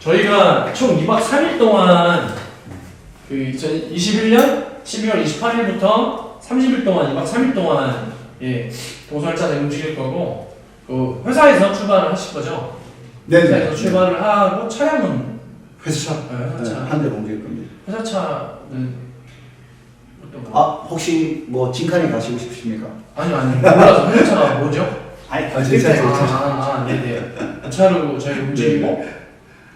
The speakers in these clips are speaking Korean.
저희가 총 2박 3일 동안 그 2021년 12월 28일부터 30일 동안 2박 3일 동안 예, 동설자대 움직일 거고 그 회사에서 출발을 하실 거죠? 네. 회사에서 출발을 하고 차량은 회사차. 네, 회사차. 한 대로 옮길 겁니다. 회사차는 어떤 거? 아 혹시 뭐 진칸에 가시고 싶습니까? 아니요 몰라서 회사차가 뭐죠? 아니 제 차. 네네. 그 차로 저희 움직이고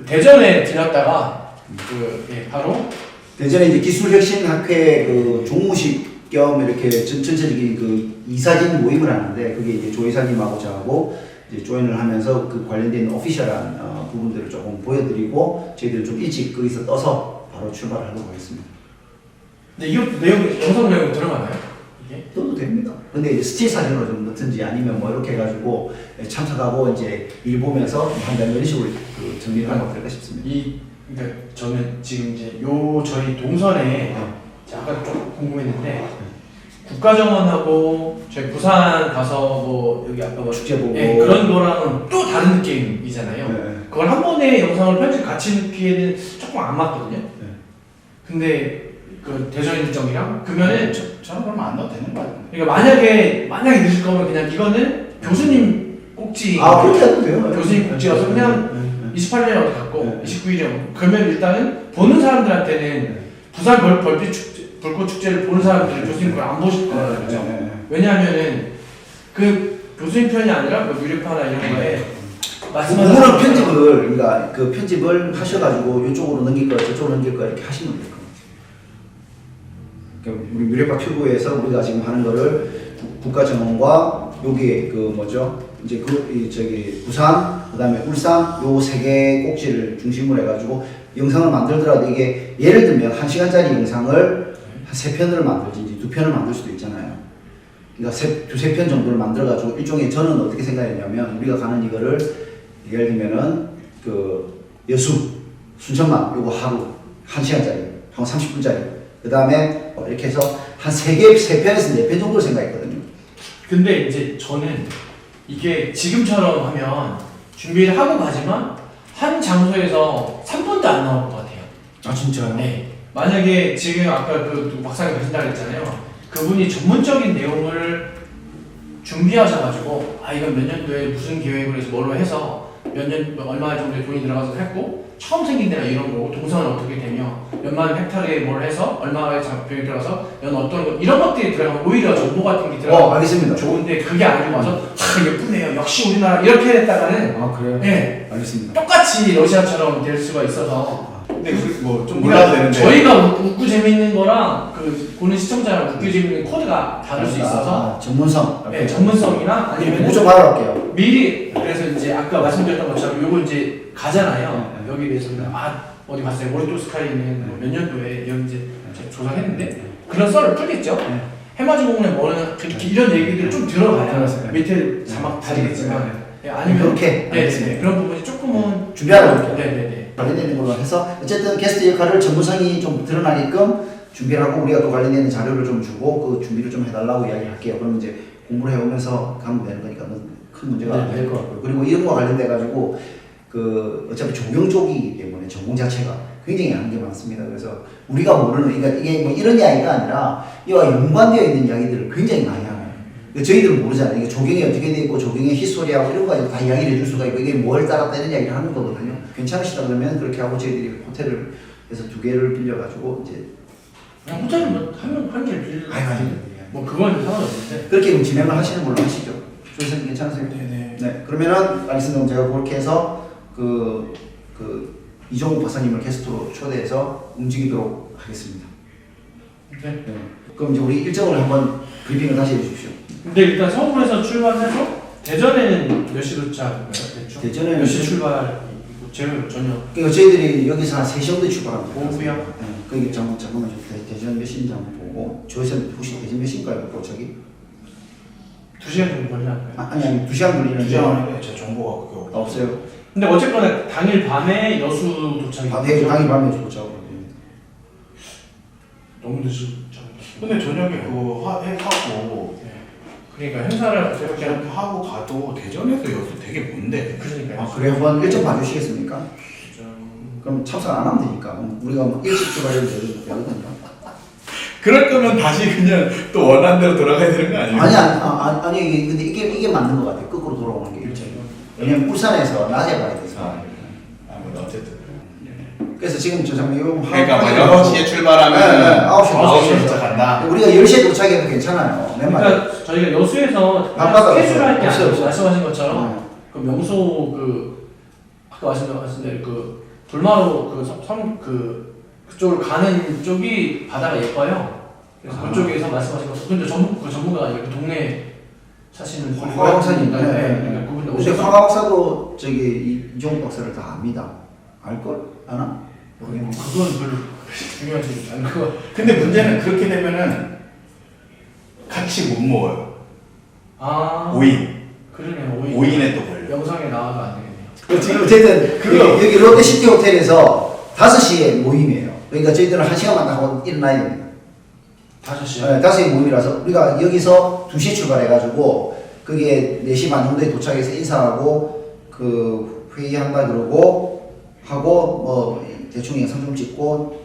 대전에 들렸다가 그 예, 바로 대전에 이제 기술혁신학회 그 종무식 겸 이렇게 전체적인 그 이사진 모임을 하는데 그게 이제 조 이사님하고 저하고 이제 조인을 하면서 그 관련된 오피셜한 부분들을 조금 보여드리고 저희들 좀 일찍 거기서 떠서 바로 출발하도록 하겠습니다. 근데 이것도 내용 영상 내용 들어가나요? 이게? 떠도 됩니다. 근데 이제 스틸 사진으로 좀 넣든지 아니면 뭐 이렇게 해가지고 참석하고 이제 일 보면서 한다는 이런 식으로 그 정리를 하면 어떨까 싶습니다. 그러니까 저는 지금 이제 저희 동선에 제가 아까 좀 궁금했는데 국가정원하고 저희 부산 가서 뭐 여기 아까 뭐 축제 보고 예, 그런 거랑은 또 다른 느낌이잖아요. 네. 그걸 한 번에 영상을 편집 같이 넣기에는 조금 안 맞거든요. 네. 근데 그 대전 일정이랑 그러면은 저는 그러면 안 넣어도 되는 거 같아요. 그러니까 만약에 넣으실 거면 그냥 이거는 교수님 꼭지 그렇게 해도 돼요. 교수님 꼭지라서 그냥 28일에 갔고 29일에 그러면 일단은 보는 사람들한테는 부산 별빛 축제, 불꽃 축제를 보는 사람들은 교수님 걸 안 보실 거예요. 그죠? 왜냐하면은 그 교수님 편이 아니라 뭐 유리파나 이런 거에 말씀하신 그거는 편집을 그러니까 그 편집을 하셔가지고 이쪽으로 넘길 거 저쪽으로 넘길 거 이렇게 하시면 될 겁니다. 그러니까 우리 미래파 튜브에서 우리가 지금 하는 거를 국가정원과 여기 그 뭐죠? 이제 저기 부산 그다음에 울산 요 세 개 꼭지를 중심으로 해가지고 영상을 만들더라도 이게 예를 들면 1시간짜리 영상을 한 3편을 만들든지 2편을 만들 수도 있잖아요. 그러니까 두세 편 정도를 만들어가지고 일종의 저는 어떻게 생각했냐면 우리가 가는 이거를 예를 들면은 그 여수 순천만 요거 하루 1시간짜리 한 30분짜리 그 다음에 이렇게 해서 한 3편에서 4편 정도를 생각했거든요. 근데 이제 저는 이게 지금처럼 하면 준비를 하고 가지만 한 장소에서 3분도 안 나올 것 같아요. 아 진짜요? 네. 만약에 지금 아까 그 박사님 가신다고 했잖아요. 그분이 전문적인 내용을 준비하셔가지고 이건 몇 년도에 무슨 계획으로 해서 뭘로 해서 얼마 정도의 돈이 들어가서 했고 처음 생긴 데나 이런 거고 동선은 어떻게 되며 몇만 헥타르에 뭘 해서 얼마의 비용이 들어가서 연 어떤 거 이런 것들이 들어가면 오히려 정보 같은 게 들어가면 알겠습니다. 좋은데 그게 아니고 와서 예쁘네요 역시 우리나라 이렇게 했다가는 그래요? 네 알겠습니다. 똑같이 러시아처럼 될 수가 있어서 근데 뭐좀 몰라도 되는데 저희가 웃고 재밌는 거랑 그 보는 시청자랑 웃고 재밌는 코드가 다를 수 있어서 전문성. 네, 전문성이나 아니면 무조 바로 미리 그래서 이제 아까 말씀드렸던 것처럼 요거 이제 가잖아요. 네. 여기 대해서 어디 봤어요? 모리토스카이는 몇 년도에 여기 이제 조사했는데 그런 썰을 풀겠죠. 네. 해맞이 공원에 뭐는 이런 얘기들 좀 들어가야 밑에 자막 다르겠지만 아니면 그렇게 네, 그런 부분이 조금은 준비하라고 할게요. 네네네. 관련되는 걸로 해서 어쨌든 게스트 역할을 전문성이 좀 드러나게끔 준비를 하고 우리가 또 관련되는 자료를 좀 주고 그 준비를 좀 해달라고 이야기할게요. 그럼 이제 공부를 해오면서 가면 되는 거니까 큰 문제가 안 될 것 같고요. 그리고 이런 거와 관련돼 가지고 그 어차피 조경 쪽이기 때문에 전공 자체가 굉장히 아는 게 많습니다. 그래서 우리가 모르는 그러니까 이게 뭐 이런 이야기가 아니라 이와 연관되어 있는 이야기들을 굉장히 많이 하는. 저희들은 모르잖아요. 이게 조경이 어떻게 돼 있고 조경의 히스토리하고 이런 거 다 이야기를 해줄 수가 있고 이게 뭘 따랐다 이런 이야기를 하는 거거든요. 괜찮으시다 그러면 그렇게 하고 저희들이 호텔을 해서 2개를 빌려가지고 이제 그냥 호텔은 한 개를 빌려. 뭐 그건 상관없는데. 그렇게 진행을 하시는 걸로 하시죠. 조선님 괜찮으세요? 네네. 네. 그러면은 알겠습니다. 제가 그렇게 해서 그 이종욱 박사님을 게스트로 초대해서 움직이도록 하겠습니다. 네. 그럼 이제 우리 일정을 한번 브리핑을 다시 해주십시오. 근데 일단 서울에서 출발해서 대전에는 몇 시 도착인가요? 대충? 대전에는 몇 시 출발? 제가 저녁. 그러니까 저희들이 여기서 한 3시 정도에 출발합니다. 오후요? 네. 그게 잠깐만 대전 몇 시인지 한번 보고 저희서 혹시 대전 몇 시인가요? 도착이? 2시간 정도 걸리나요? 아니 2시간 걸리는데 2시간에 제 정보가 그게 없어요. 근데 어쨌거나 당일 밤에 여수 도착이 당일 밤에 도착을 너무 늦은 도착. 근데 저녁에 그 해하고 그러니까 행사를 이렇게 하고 가도 대전에서 여수 되게 먼데. 그러니까요. 그래 한번 일정 봐주시겠습니까? 그럼 참석 안 하면 되니까 우리가 뭐 일찍 출발해도 되거든요. 그럴 거면 다시 그냥 또 원한대로 돌아가야 되는 거 아니에요? 아니 근데 이게 맞는 것 같아요. 거꾸로 돌아오는 게 일정이. 왜냐면 울산에서 낮에 가야 돼서. 아무튼 어쨌든. 그래서 지금 저 장면 그러니까 뭐 6시에 출발하면 9시에 도착한다. 우리가 10시에 도착해도 괜찮아요. 내 말. 그러니까 저희가 여수에서 바빠서 스케줄 할게 없어요. 아니고 없어요. 말씀하신 것처럼 그 명소 아까 말씀하신 대로 그 돌마로 그쪽으로 가는 쪽이 바다가 예뻐요. 그래서 그쪽에서 말씀하신 것처럼 근데 전문가가 아니라 그 동네 사시는 분이 황 박사님. 그러니까 그분들 근데 오셔서 황 박사도 저기 이종 박사를 다 압니다. 알걸? 아나? 그건 별로 중요하지 않은 거. 근데 문제는 그렇게 되면은 같이 못 먹어요. 아 5인. 그러네요. 5인에 또 걸려. 영상에 나와도 안 되겠네요. 그렇지. 어쨌든 여기 롯데시티 호텔에서 5시에 모임이에요. 그러니까 저희들은 1시간만 나가고 일어나야 됩니다. 5시요? 네, 5시에 모임이라서 우리가 여기서 2시에 출발해가지고 그게 4시 반 정도에 도착해서 인사하고 그 회의한다 그러고 하고 뭐 대충 영상 좀 찍고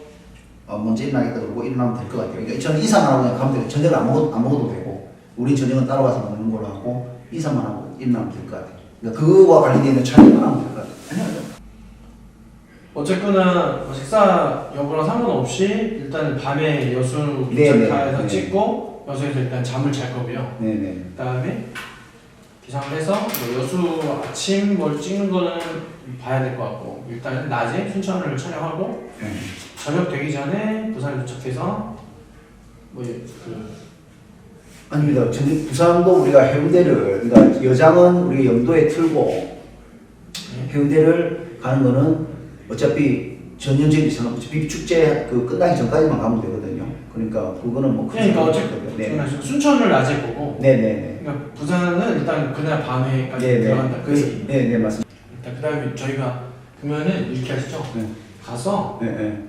먼저 일어나겠다 그러고 일어나면 될 것 같아요. 그러니까 저는 인사만 하고 그냥 가면 되고 저녁을 안 먹어도 되고 우린 저녁은 따로 가서 먹는 걸로 하고 인사만 하고 일어나면 될 것 같아요. 그러니까 그거와 관련된 촬영만 하면 될 것 같아요. 아니요. 어쨌거나 뭐 식사 여부랑 상관없이 일단 밤에 여수 도착해서 네. 찍고 여수에서 일단 잠을 잘 거고요. 네네. 그다음에 기상을 해서 뭐 여수 아침 뭘 찍는 거는 봐야 될 것 같고 일단은 낮에 순천을 촬영하고 네. 저녁 되기 전에 부산에 도착해서 아닙니다. 부산도 우리가 해운대를 그러니까 여장은 우리 영도에 틀고 해운대를 가는 거는 어차피 전년적인 이상 어차피 축제 그 끝나기 전까지만 가면 되거든요. 그러니까 그거는 뭐 그러니까 큰 어쨌든 네. 순천을 낮에 보고 네네네. 그러니까 부산은 일단 그날 밤에까지 네네. 들어간다. 그래서 네네 맞습니다. 일단 그다음에 저희가 그러면은 이렇게 하시죠. 네. 가서 네네.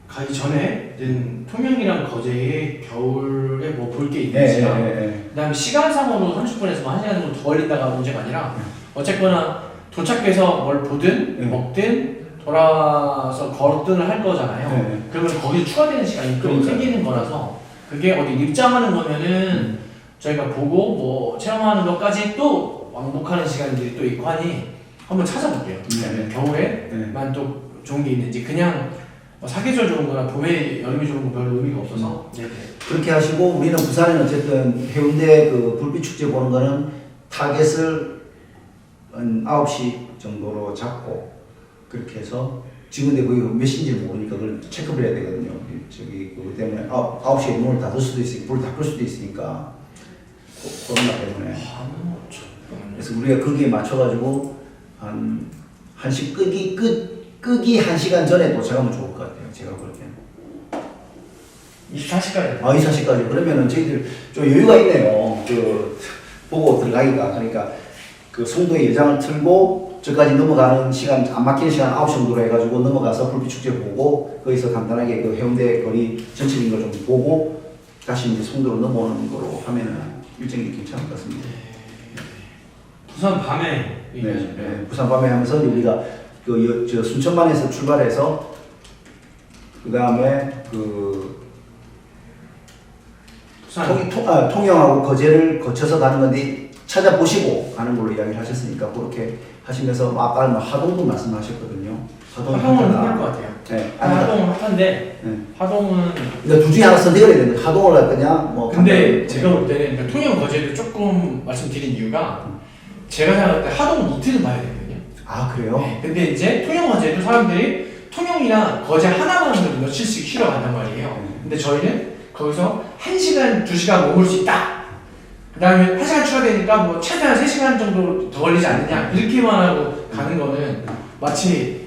가기 전에는 통영이랑 거제에 겨울에 뭐 볼 게 있는지랑 네네. 그다음에 시간상으로 30분에서 1시간 정도 더 걸린다가 문제가 아니라 어쨌거나 도착해서 뭘 보든 먹든 돌아서 걷든을 할 거잖아요. 네. 그러면 거기서 추가되는 시간이 또 그러니까요. 생기는 거라서 그게 어디 입장하는 거면은 저희가 보고 뭐 체험하는 것까지 또 왕복하는 시간들이 또 있고 하니 한번 찾아볼게요. 네. 겨울에만 또 좋은 게 있는지 그냥 뭐 사계절 좋은 거나 봄에 여름이 좋은 거 별로 의미가 없어서 그렇게 하시고 우리는 부산에는 어쨌든 해운대 그 불빛 축제 보는 거는 타겟을 9시 정도로 잡고 그렇게 해서 지금 근데 거기 몇 시인지 모르니까 그걸 체크를 해야 되거든요. 저기 그거 때문에 9시에 문을 닫을 수도 있으니까 불을 다 끌 수도 있으니까 코로나 때문에 그래서 우리가 거기에 맞춰가지고 한 1시 끄기 1시간 전에 도착하면 좋을 것 같아요. 제가 볼 때는 24시까지 24시까지 그러면은 저희들 좀 여유가 있네요. 그 보고 들어가기가 그러니까 그 송도에 예장을 틀고 저까지 넘어가는 시간 안 막히는 시간 9시 정도로 해가지고 넘어가서 불빛 축제 보고 거기서 간단하게 그 해운대 거리 전체적인 걸 좀 보고 다시 이제 송도로 넘어오는 거로 하면은 일정이 괜찮을 것 같습니다. 부산 밤에 네, 부산 밤에 하면서 우리가 저 순천만에서 출발해서 그 다음에 그 부산 통영하고 거제를 거쳐서 가는 건데 찾아보시고 가는 걸로 이야기를 하셨으니까 그렇게 하시면서 아까 하동도 말씀하셨거든요. 하동은 힘들 것 같아요. 네, 하동은 핫한데 네. 하동은 그러니까 둘 중에 하나 선택을 해야 되는데 하동을 할 거냐 뭐 근데 제가 볼 때는 그러니까 통영 거제도 조금 말씀드린 이유가 제가 생각할 때 하동은 이틀은 봐야 되거든요. 아 그래요? 네, 근데 이제 통영 거제도 사람들이 통영이나 거제 하나만 며칠씩 쉬러 간단 말이에요. 근데 저희는 거기서 1시간, 2시간 머물 수 있다. 그 다음에 1시간 추가되니까 뭐 최대한 3시간 정도 더 걸리지 않느냐 이렇게만 하고 가는 거는 마치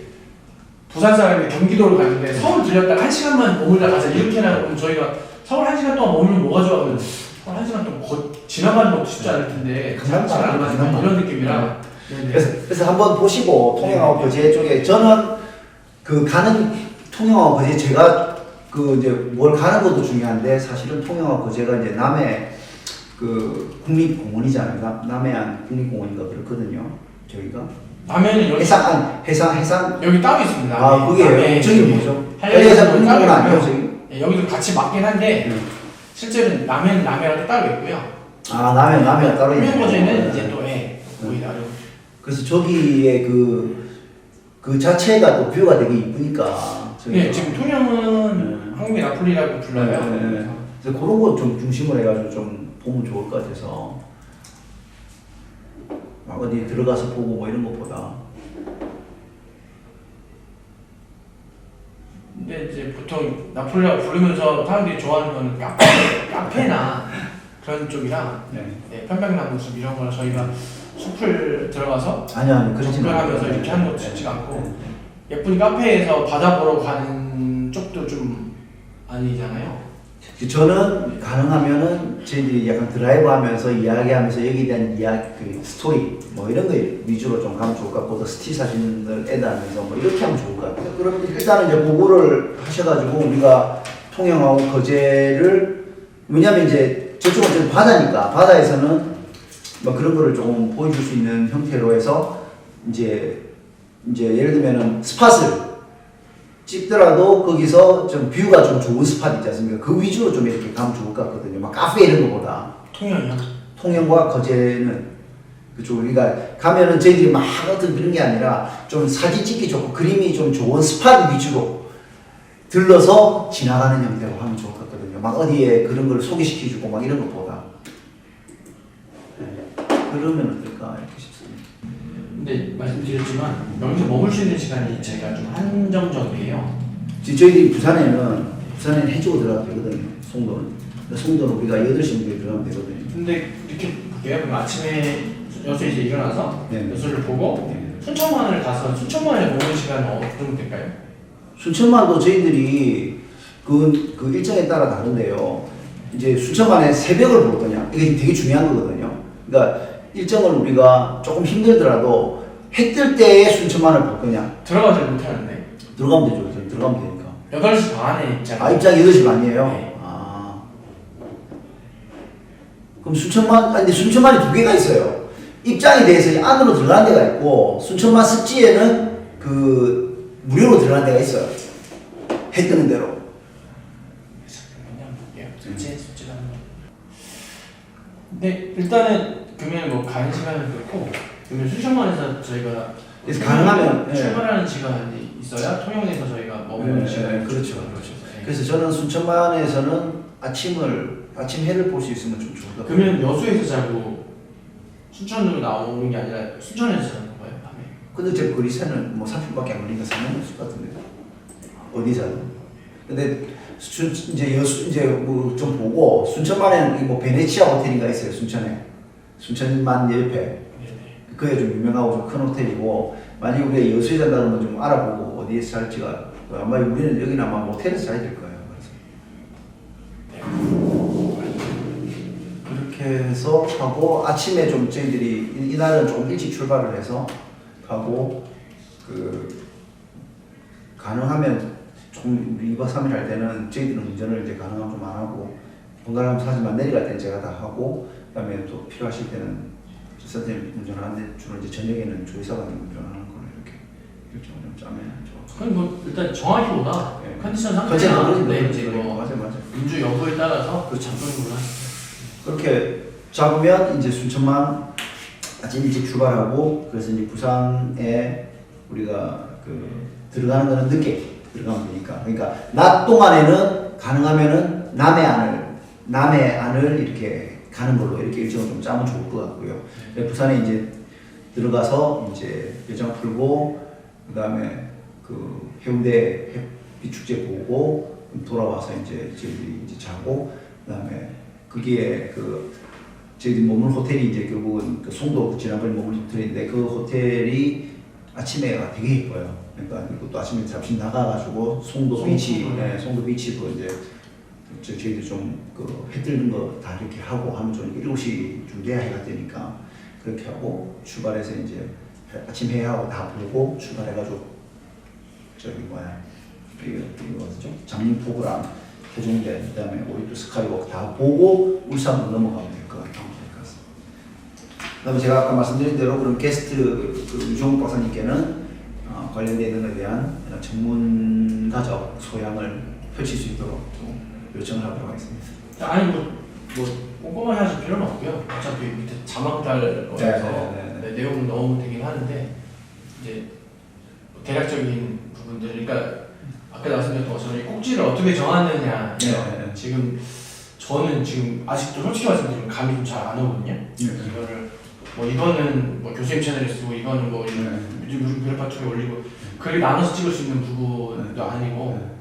부산 사람이 경기도로 가는데 서울 들렸다가 1시간만 머물다 가자 이렇게 하면 저희가 서울 1시간 동안 머물면 뭐가 좋아 그러면 서울 1시간 동안 지나가는 것도 쉽지 않을 텐데 그냥 잘안 맞는 이런 느낌이라 그래서 한번 보시고 통영하고 거제 쪽에 저는 그 가는 통영하고 거제 제가 그 이제 뭘 가는 것도 중요한데 사실은 통영하고 거제가 이제 남해 그 국립공원이잖아요. 남해안 국립공원인가 그렇거든요. 저희가 남해는 여기 해상 여기 따로 있습니다. 아 그게 저기 뭐죠? 한려해상 분건 아니에요 저기? 네, 여기도 같이 맞긴 한데 실제로는 남해는 남해랑 따로 있고요. 아 남해가 따로 있네. 통영거제는 이제 또 거기 다르고. 그래서 저기에 그 자체가 또 뷰가 되게 이쁘니까. 네, 지금 통영은 한국의 나폴리라고 불러요. 네. 그래서 그런 거 좀 중심으로 해가지고 좀 보면 좋을 것 같아서 막 어디 들어가서 보고 뭐 이런 것보다. 근데 이제 보통 나폴리라고 부르면서 사람들이 좋아하는 거는 카페나 그런 쪽이랑 네, 편백나무 숲 이런 거는 저희가 숲을 들어가서 아니 그렇지 접근하면서 이렇게 하는 것도 좋지 않고 예쁜 카페에서 바다 보러 가는 쪽도 좀 아니잖아요. 저는 가능하면은 저희들이 약간 드라이브 하면서 이야기하면서 여기에 대한 그 스토리 뭐 이런 거 위주로 좀 가면 좋을 것 같고 또 스틸 사진을 애드하면서 뭐 이렇게 하면 좋을 것 같아요. 그럼 일단은 이제 그거를 하셔가지고 우리가 통영하고 거제를 왜냐면 이제 저쪽은 좀 바다니까 바다에서는 뭐 그런 거를 조금 보여줄 수 있는 형태로 해서 이제 예를 들면은 스팟을 찍더라도 거기서 좀 뷰가 좀 좋은 스팟 있지 않습니까? 그 위주로 좀 이렇게 가면 좋을 것 같거든요. 막 카페 이런 거보다. 통영이요? 통영과 거제는 그쪽 우리가 가면은 저희들이 막 어떤 그런 게 아니라 좀 사진 찍기 좋고 그림이 좀 좋은 스팟 위주로 들러서 지나가는 형태로 하면 좋을 것 같거든요. 막 어디에 그런 걸 소개시켜주고 막 이런 것보다. 네. 그러면 어떨까 이렇게 싶습니다. 근데 말씀드렸지만 여기서 머물 수 있는 시간이 저희가 좀 한정적이에요. 저희들이 부산에는 해주고 들어가도 되거든요. 송도는. 송도는 우리가 8시에 들어가면 되거든요. 근데 이렇게 볼게요. 그럼 아침에 6시에 이제 일어나서 네. 여수를 보고 네. 순천만을 가서 순천만에 머무는 시간은 어느 정도 될까요? 순천만도 저희들이 그 일정에 따라 다른데요. 이제 순천만에 새벽을 볼 거냐. 이게 되게 중요한 거거든요. 그러니까 일정을 우리가 조금 힘들더라도 해 뜰 때에 순천만을 볼 거냐. 들어가지 못하는데 들어가면 되죠. 들어가면 되니까. 8시 반에 입장. 입장 8시 반이에요? 네. 그럼 근데 순천만이 2개가 있어요. 입장에 대해서 안으로 들어가는 데가 있고, 순천만 습지에는 무료로 들어가는 데가 있어요. 해 뜨는 대로. 잠깐만요. 볼게요. 숙제 하는 거. 근데 일단은 그러면 뭐 가는 시간은 그렇고 그러면 순천만에서 저희가 그래서 가능하면 출발하는 시간이 있어야 통영에서 저희가 머무는 시간이 그렇죠. 네. 그래서 저는 순천만에서는 아침 해를 볼 수 있으면 좀 좋을 것 같아요. 그러면 여수에서 자고 순천으로 나오는 게 아니라 순천에서 자는 거예요, 밤에? 근데 제 거리세는 뭐 30분밖에 안 걸리니까 상관없을 것 같은데. 어디서든. 근데 이제 뭐 좀 보고 순천만에는 뭐 베네치아 호텔인가 있어요. 순천만 옆에. 그게 좀 유명하고 좀 큰 호텔이고, 만약에 우리가 여수에 잔다 그러면 좀 알아보고 어디에서 잘지가 아마 우리는 여기는 아마 모텔에서 자야 될 거예요. 그래서 그렇게 해서 하고 아침에 좀 저희들이 이날은 좀 일찍 출발을 해서 가고 가능하면 좀 2박 3일 할 때는 저희들은 운전을 이제 가능하면 좀 안 하고 번갈아가면서 하지만 내려갈 때는 제가 다 하고 그다음에 또 필요하실 때는 선생님 운전하는데 주로 이제 저녁에는 조이사관이 운전하는 걸로 이렇게 일정을 좀 짜면 좋아. 그건 뭐 일단 정확히보다 네. 컨디션 상태나 네, 이제 뭐 맞아. 운주 여부에 따라서 그렇죠. 잡는구나. 그렇게 잡으면 이제 순천만 아침 일찍 출발하고 그래서 이제 부산에 우리가 들어가는 거는 늦게 들어가면 되니까 그러니까 낮 동안에는 가능하면은 남해 안을 이렇게 가는 걸로 이렇게 일정을 좀 짜면 좋을 것 같고요. 부산에 이제 들어가서 이제 여정 풀고 그다음에 해운대 햇빛 축제 보고 돌아와서 이제 저희들이 이제 자고 그다음에 거기에 저희들이 머물 호텔이 이제 결국은 송도 지난번에 머물 호텔인데 그 호텔이 아침에가 되게 예뻐요. 그러니까 이것도 아침에 잠시 나가가지고 송도 비치 이제 저희들 좀 해 뜨는 거 다 이렇게 하고 하면 좀 7시 준비해야 해가 되니까 그렇게 하고 출발해서 이제 아침 회하고 다 보고 출발해가지고 이거 어디죠? 장림포구랑 해종대 그다음에 오이도 스카이워크 다 보고 울산으로 넘어가면 될 것 같습니다. 그다음에 제가 아까 말씀드린 대로 그럼 게스트 그 유종욱 박사님께는 관련된 것에 대한 전문가적 소양을 펼칠 수 있도록 좀 요청을 하도록 하겠습니다. 아니 뭐 꼼꼼하게 하실 필요는 없고요. 어차피 밑에 자막 달 거라서 네, 내용은 너무 되긴 하는데 이제 대략적인 부분들, 그러니까 아까 말씀드렸던 것처럼 이 꼭지를 어떻게 정하느냐. 지금 저는 지금 아직도 솔직히 말씀드리면 감이 좀 잘 안 오거든요. 이거를 뭐 이거는 뭐 교수님 채널에 쓰고 이거는 뭐 뮤직파트에 올리고 그렇게 나눠서 찍을 수 있는 부분도 아니고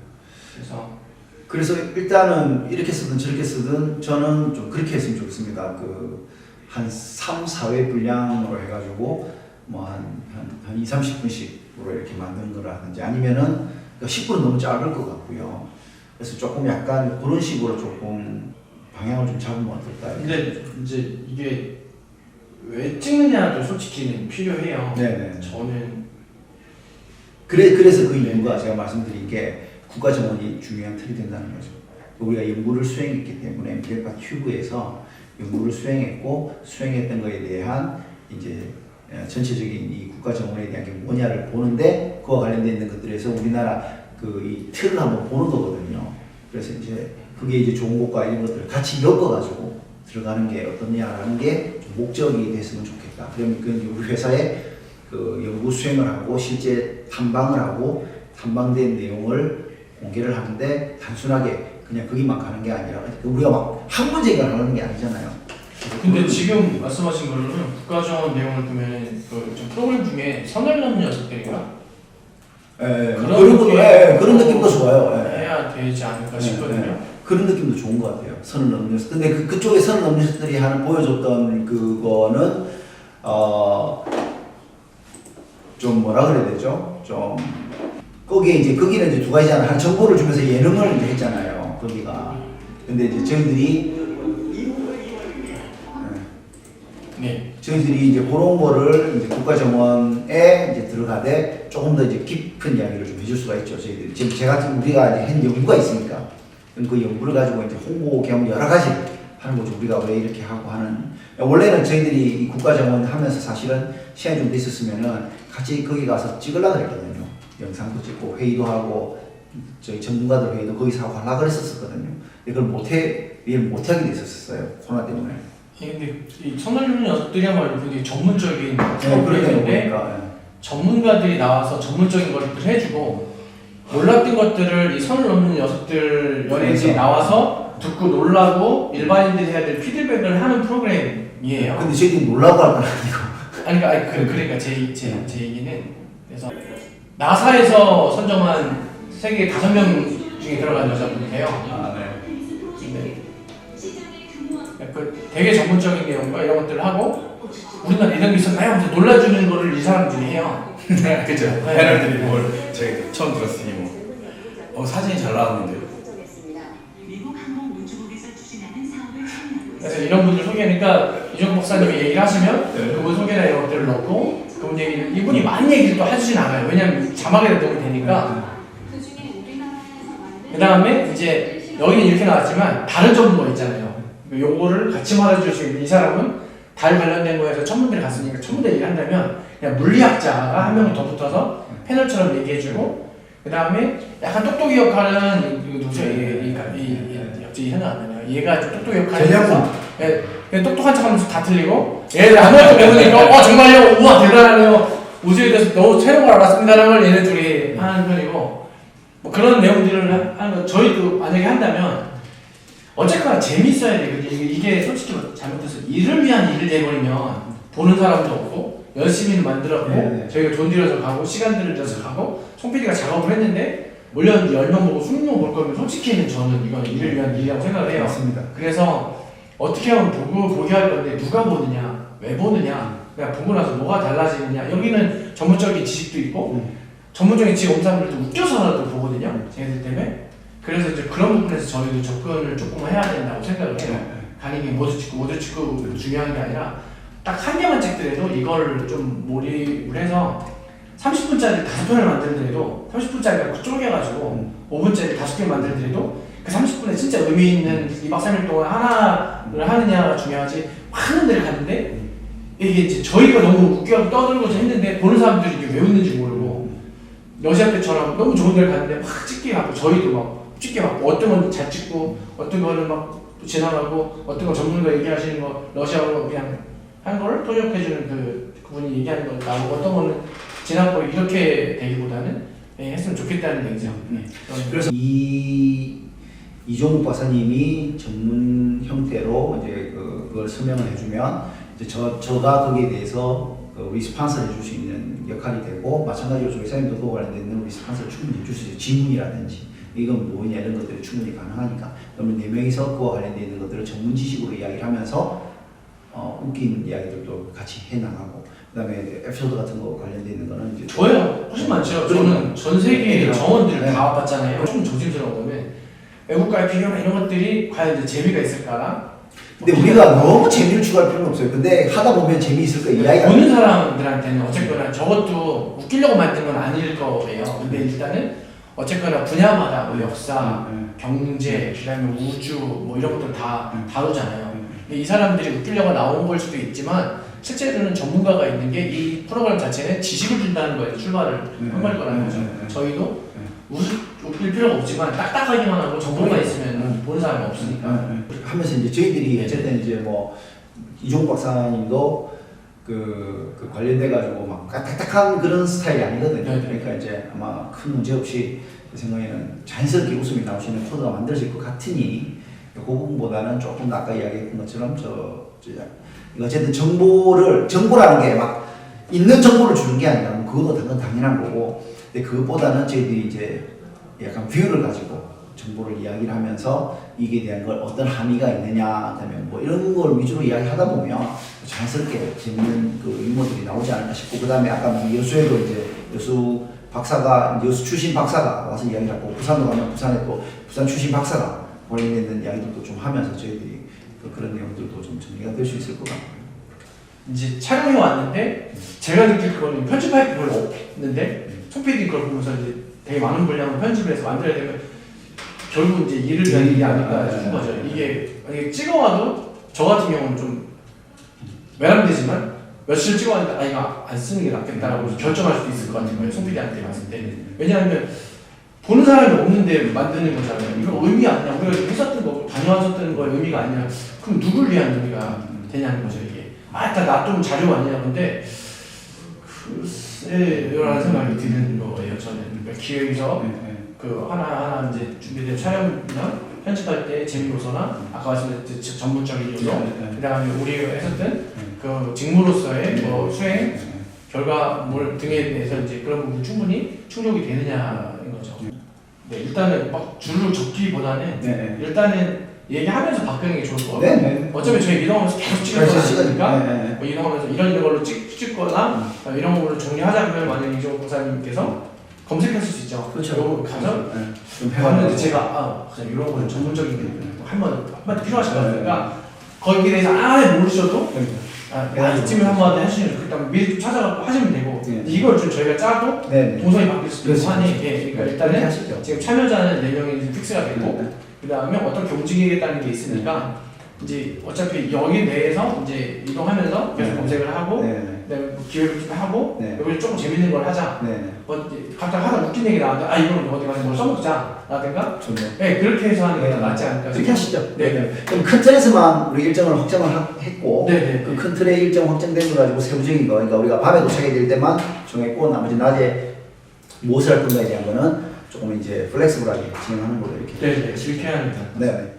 그래서 일단은 이렇게 쓰든 저렇게 쓰든 저는 좀 그렇게 했으면 좋겠습니다. 그 한 3, 4회 분량으로 해가지고 뭐 한 2, 30분씩으로 이렇게 만드는 거라든지 아니면은 10분은 너무 짧을 것 같고요. 그래서 조금 약간 그런 식으로 조금 방향을 좀 잡으면 어떨까. 근데 이제 이게 왜 찍느냐도 솔직히는 필요해요. 네네. 저는 그래서 그 이유가 제가 말씀드린 게 국가 정원이 중요한 틀이 된다는 거죠. 우리가 연구를 수행했기 때문에 미래파 튜브에서 연구를 수행했고 수행했던 것에 대한 이제 전체적인 이 국가 정원에 대한 게 뭐냐를 보는데 그와 관련된 있는 것들에서 우리나라 그 이 틀을 한번 보는 거거든요. 그래서 이제 그게 이제 좋은 것과 이런 것들을 같이 엮어가지고 들어가는 게 어떠냐라는 게 좀 목적이 됐으면 좋겠다. 그러면 그 우리 회사에 그 연구 수행을 하고 실제 탐방을 하고 탐방된 내용을 공개를 하는데 단순하게 그냥 거기만 가는 게 아니라 우리가 막 한 문제가 나오는 게 아니잖아요. 근데 지금 말씀하신 걸로는 국가정원 내용을 보면 좀 프로그램 중에 선을 넘는 녀석들인가? 그런 느낌도 좋아요. 해야 되지 않을까 싶거든요. 그런 느낌도 좋은 것 같아요. 선을 넘는 녀석. 근데 그쪽에 선을 넘는 녀석들이 하는 보여줬던 그거는 좀 뭐라 그래야 되죠? 좀 거기에 이제 거기는 이제 두 가지잖아요. 한 정보를 주면서 예능을 이제 했잖아요. 거기가. 근데 이제 저희들이 저희들이 이제 그런 거를 이제 국가정원에 이제 들어가되 조금 더 이제 깊은 이야기를 좀 해줄 수가 있죠. 저희들이 지금 우리가 이제 한 연구가 있으니까 그 연구를 가지고 이제 홍보 겸 여러 가지 하는 거죠. 우리가 왜 이렇게 하고 하는. 원래는 저희들이 이 국가정원 하면서 사실은 시간이 좀 돼 있었으면은 같이 거기 가서 찍으려고 그랬거든요. 영상도 찍고 회의도 하고 저희 전문가들 회의도 거기서 하고 하려고 그랬었거든요. 이걸 못하게 됐었어요. 코로나 때문에. 근데 이 선을 넘는 녀석들이야말로 굉장히 전문적인 프로그램인데 전문가들이 나와서 전문적인 것들을 해주고 몰랐던 것들을 이 선을 넘는 녀석들 연예인들이 나와서 듣고 놀라고 일반인들이 해야 될 피드백을 하는 프로그램이에요. 근데 저희들이 놀라고 할 건 아니고. 그러니까 제 얘기는 그래서 나사에서 선정한 세계 5명 중에 들어간 여자분이세요. 그 되게 전문적인 내용과 이런 것들을 하고 우리나라 이런 게 있었나요? 하면서 놀라주는 거를 이 사람들이 해요. 그죠. 패널들이 뭘 제가 처음 들었으니 뭐 사진이 잘 나왔는데요. 그래서 이런 분들 소개하니까 이종국 박사님이 얘기를 하시면 그분 소개나 이런 것들을 넣고 그분 얘기를 이분이 많은 얘기를 또 하시진 않아요. 왜냐면 자막에 넣으면 되니까. 그 다음에 이제 여기는 이렇게 나왔지만 다른 전문가 있잖아요. 요거를 같이 말해줄 수 있는 이 사람은 달 관련된 거에서 천문대를 갔으니까 천문대 얘기를 한다면 그냥 물리학자가 한 명 더 붙어서 패널처럼 얘기해주고 그 다음에 약간 똑똑이 역할은 누구죠? 갑자기 생각 안 나네요. 얘가 좀 똑똑이 역할을 해서 똑똑한 척하면서 다 틀리고 얘들 아무것도 배우니까 정말요? 우와 대단하네요. 우주에 대해서 너무 새로운 걸 알았습니다라는 걸 얘네 둘이 하는 편이고 뭐 그런 내용들을 하는 거 저희도 만약에 한다면 어쨌거나 재밌어야 되거든요. 이게 솔직히 잘못해서 일을 위한 일이 돼버리면 보는 사람도 없고 열심히 만들었고 저희가 돈 들여서 가고 시간 들여서 가고 송 PD가 작업을 했는데 물론 10명 보고 20명 볼 거면 솔직히는 저는 이건 일을 위한 일이라고 생각을 해요. 맞습니다. 그래서 어떻게 하면 보게 할 건데 누가 보느냐 왜 보느냐 그냥 보고 나서 뭐가 달라지느냐 여기는 전문적인 지식도 있고 전문적인 지식 없는 사람들도 웃겨서라도 보거든요. 쟤네들 때문에. 그래서 이제 그런 부분에서 저희도 접근을 조금 해야 된다고 생각을 해요. 강의에 모두 찍고 중요한 게 아니라 딱 한 개만 찍더라도 이걸 좀 몰입을 해서 30분짜리 5편을 만들더라도 30분짜리가 쪼개가지고 5분짜리 5개 만들더라도 그 30분에 진짜 의미 있는 2박 3일 동안 하나를 하느냐가 중요하지 많은 데를 가는데 이게 이제 저희가 너무 웃겨서 떠들고자 했는데 보는 사람들이 이게 왜 웃는지 모르고 러시아 때처럼 너무 좋은 데를 갔는데 막 찍게 하고 저희도 막 찍게 하고 어떤 건 잘 찍고 어떤 거는 막 지나가고 어떤 거 전문가 얘기하시는 거 러시아어로 그냥 한 거를 통역해주는 그분이 얘기하는 거 나오고 어떤 거는 지나고 이렇게 되기보다는 했으면 좋겠다는 얘기죠. 그래서 이종욱 박사님이 전문 형태로 이제 그걸 설명을 해주면 이제 저가 거기에 대해서 리스판스를 해줄 수 있는 역할이 되고 마찬가지로 저희 사님 도도 관련된 있는 리스판스를 충분히 해줄 수 있어요. 질문이라든지 이건 뭐냐 이런 것들이 충분히 가능하니까 그러면 4명이서 그와 관련된 있는 것들을 전문 지식으로 이야기를 하면서 웃긴 이야기들도 같이 해나가고 그다음에 에피소드 같은 거 관련돼 있는 거는 이제 저야 훨씬 많죠. 저는 전 세계의 정원들을 다 봤잖아요. 좀 조심스러운 거면 외국과의 비교나 이런 것들이 과연 이제 재미가 있을까나. 근데 우리가 너무 재미를 추구할 필요는 없어요. 근데 하다 보면 재미있을 거 이야기가 보는 사람들한테는 어쨌거나 저것도 웃기려고 만든 건 아닐 거예요. 근데 일단은 어쨌거나 분야마다 뭐 역사, 경제, 그다음에 우주 뭐 이런 것들 다 다루잖아요. 근데 이 사람들이 웃기려고 나온 걸 수도 있지만 실제로는 전문가가 있는 게 이 프로그램 자체는 지식을 준다는 거에서 출발을 한 걸 거라는 거죠. 저희도 웃길 필요가 없지만 딱딱하기만 하고 전문가 있으면 보는 사람이 없으니까. 하면서 이제 저희들이 어쨌든 이제 뭐 이종욱 박사님도 그 관련돼 가지고 막 딱딱한 그런 스타일이 아니거든요. 그러니까 이제 아마 큰 문제 없이 제 생각에는 자연스럽게 웃음이 나오시는 코드가 만들어질 것 같으니 그 부분보다는 조금 더 아까 이야기했던 것처럼 어쨌든 정보라는 게 막 있는 정보를 주는 게 아니라 뭐 그것도 당연한 거고 근데 그것보다는 저희들이 이제 약간 뷰를 가지고 정보를 이야기를 하면서 이게 대한 걸 어떤 함의가 있느냐 그다음에 뭐 이런 걸 위주로 이야기하다 보면 자연스럽게 재밌는 그 유머들이 나오지 않을까 싶고 그다음에 아까 뭐 여수에도 이제 여수 출신 박사가 와서 이야기를 하고 부산도 가면 부산에 또 부산 출신 박사가 관련된 이야기들도 좀 하면서 저희들이 그런 내용들도 좀 정리가 될 수 있을 것 같고요. 이제 촬영해 왔는데 제가 느낄 거는 편집할 게 별로 없는데 송 PD 그걸 보면서 이제 되게 많은 분량을 편집을 해서 만들어야 되면 결국 이제 일을 위한 일이 아닐까 싶은 거죠. 이게 만약에 찍어와도 저 같은 경우는 좀 외람되지만 며칠 찍어왔는데 이거 안 쓰는 게 낫겠다라고 결정할 수도 있을 것 같은 거예요. 송 PD한테 봤을 때. 왜냐하면 보는 사람이 없는데 만드는 거잖아요. 이거 의미 아니야. 우리가 했었던 거, 다녀왔었던 거에 의미가 아니라 그럼 누굴 위한 의미가 되냐는 거죠. 이게 다 놔두면 자료 아니냐 근데 글쎄라는 생각이 드는 거예요. 저는 기획에서 그 하나 이제 준비된 촬영이나 편집할 때 재미로서나 아까 말씀드렸듯이 전문적인 요소 그다음에 우리가 했었던 그 직무로서의 뭐 수행 결과물 등에 대해서 이제 그런 부분 충분히 충족이 되느냐인 거죠. 네, 일단은 막 줄을 적기보다는 일단은 얘기하면서 바꾸는 게 좋을 것 같아요. 어차피 저희 이동하면서 계속 찍을 거니까 뭐 이동하면서 이런 걸로 찍거나 이런 걸로 정리하자면 만약 이종욱 박사님께서 검색했을 수 있죠. 그렇죠. 요거 가서 봤는데 제가 이런 거는 전문적인 게 한번 필요하실 것 같으니까 거기에 대해서 아예 모르셔도 이쯤에 한번 하시면 좋겠다면 미리 찾아가고 하시면 되고 이걸 좀 저희가 짜도 동선이 바뀔 수도 있고 하니 그러니까 일단은 지금 참여자는 4명이 픽스가 되고 그 다음에 어떻게 움직이겠다는 게 있으니까 이제 어차피 여기 내에서 이제 이동하면서 계속 검색을 하고 그다음에 뭐 기획을 좀 하고 여기 조금 재밌는 걸 하자 뭐 갑자기 하다 웃긴 얘기 나왔는데 이거는 어디 가서 뭘 써먹자 라든가 네 그렇게 해서 하는 게 더 낫지 않을까 그렇게 하시죠. 네. 그럼 큰 틀에서만 우리 일정을 확정을 했고 그 큰 틀의 일정 확정된 거 가지고 세부적인 거 그러니까 우리가 밤에 도착해야 될 때만 정했고 나머지 낮에 무엇을 할 건가에 대한 거는 조금 이제 플렉스블하게 진행하는 걸로 이렇게 이렇게 해야 합니다. 네.